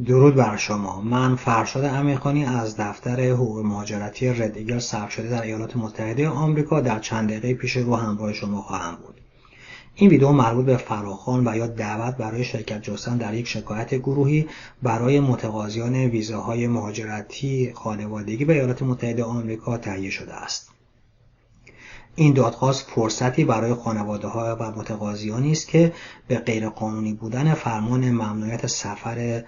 درود بر شما. من فرشاد امیرخانی از دفتر حقوق مهاجرتی رد ایگل سرشده در ایالات متحده آمریکا در چند دقیقه پیش رو همراه شما خواهم بود. این ویدیو مربوط به فراخوان و یا دعوت برای شرکت جستن در یک شکایت گروهی برای متقاضیان ویزاهای مهاجرتی خانوادگی به ایالات متحده آمریکا تهیه شده است. این دادخواست فرصتی برای خانواده‌ها و متقاضیانی است که به غیرقانونی بودن فرمان ممنوعیت سفر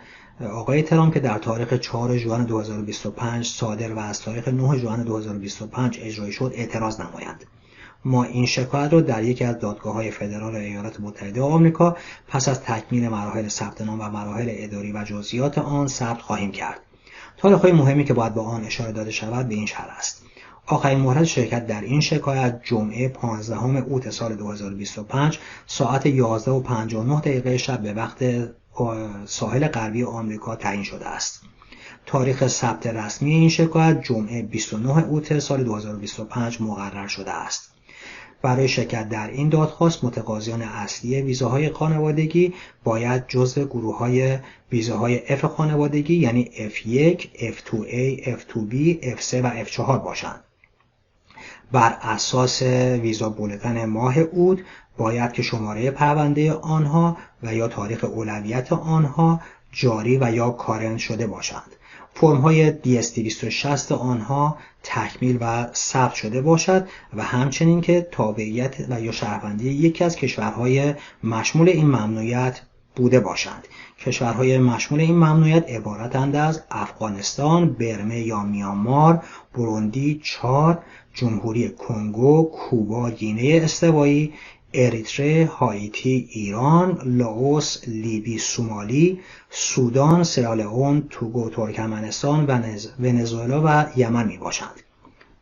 آقای ترامپ که در تاریخ 4 ژوئن 2025 صادر و از تاریخ 9 ژوئن 2025 اجرایی شد اعتراض نمایند. ما این شکایت را در یکی از دادگاه‌های فدرال ایالات متحده آمریکا پس از تکمیل مراحل ثبت نام و مراحل اداری و جزئیات آن ثبت خواهیم کرد. تاریخ‌های مهمی که باید به آن اشاره داده شود به این شرح است: آخرین مهلت شرکت در این شکایت جمعه 15 اوت سال 2025 ساعت 11:59 شب به وقت ساحل غربی آمریکا تعیین شده است. تاریخ ثبت رسمی این شکایت جمعه 29 اوت سال 2025 مقرر شده است. برای شرکت در این دادخواست متقاضیان اصلی ویزاهای خانوادگی باید جزو گروه‌های ویزاهای F خانوادگی یعنی F1، F2A، F2B، F3 و F4 باشند. بر اساس ویزا بولتن ماه اوت باید که شماره پرونده آنها و یا تاریخ اولویت آنها جاری و یا کارنت شده باشند. فرم‌های DS-260 آنها تکمیل و ثبت شده باشد و همچنین که تابعیت و یا شهروندی یکی از کشورهای مشمول این ممنوعیت بوده باشند. کشورهای مشمول این ممنوعیت عبارتند از افغانستان، برمه یا میانمار، بروندی، چاد، جمهوری کنگو، کوبا، گینه استوایی، اریتره، هایتی، ایران، لاوس، لیبی، سومالی، سودان، سیرالئون، توگو، ترکمنستان، ونزوئلا و یمن می باشند.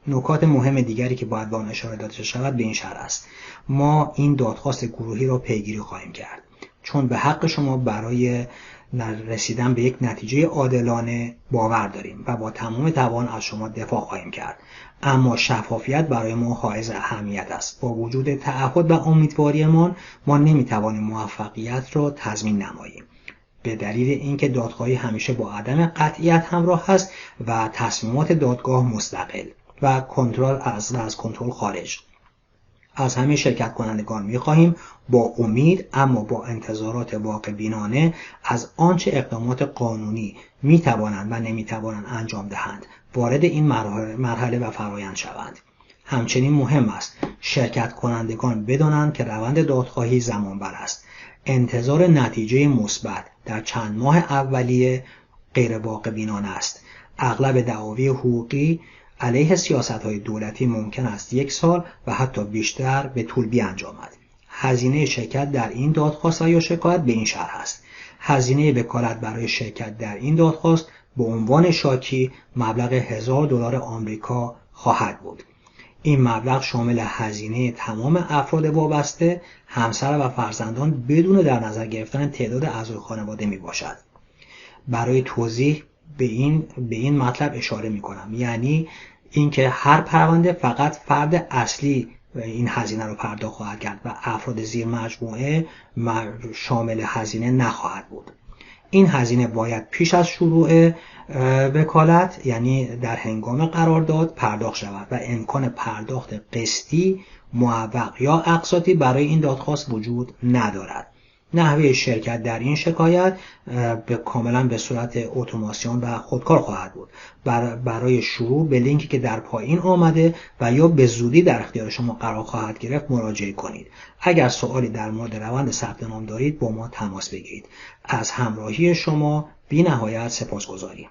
نکات مهم دیگری که باید به آن اشاره داده شود به این شرح است: ما این دادخواست گروهی را پیگیری خواهیم کرد چون به حق شما برای رسیدن به یک نتیجه عادلانه باور داریم و با تمام توان از شما دفاع خواهیم کرد. اما شفافیت برای ما حائز اهمیت است. با وجود تعهد و امیدواریمان ما نمیتوانیم موفقیت را تضمین نماییم، به دلیل اینکه دادخواهی همیشه با عدم قطعیت همراه است و تصمیمات دادگاه مستقل و کنترل از کنترل خارج. از همه شرکت کنندگان می‌خواهیم با امید اما با انتظارات واقع بینانه از آنچه اقدامات قانونی می‌توانند و نمی‌توانند انجام دهند وارد این مرحله و فرآیند شوند. همچنین مهم است شرکت کنندگان بدانند که روند دادخواهی زمانبر است. انتظار نتیجه مثبت در چند ماه اولیه غیر واقع بینانه است. اغلب دعاوی حقوقی علیه سیاست‌های دولتی ممکن است 1 سال و حتی بیشتر به طول بیانجامد. هزینه شرکت در این دادخواست یا شکایت به این شرح است: هزینه وکالت برای شرکت در این دادخواست به عنوان شاکی مبلغ $1000 آمریکا خواهد بود. این مبلغ شامل هزینه تمام افراد وابسته، همسر و فرزندان بدون در نظر گرفتن تعداد اعضای خانواده می باشد. برای توضیح به این مطلب اشاره می کنم، یعنی اینکه هر پرونده فقط فرد اصلی این هزینه رو پرداخت خواهد کرد و افراد زیر مجموعه شامل هزینه نخواهد بود. این هزینه باید پیش از شروع وکالت یعنی در هنگام قرارداد پرداخت شود و امکان پرداخت قسطی، معوق یا اقساطی برای این دادخواست وجود ندارد. نحوه شرکت در این شکایت کاملا به صورت اتوماسیون و خودکار خواهد بود. برای شروع به لینکی که در پایین آمده و یا به زودی در اختیار شما قرار خواهد گرفت مراجعه کنید. اگر سوالی در مورد روند ثبت نام دارید با ما تماس بگیرید. از همراهی شما بی نهایت سپاسگزاریم.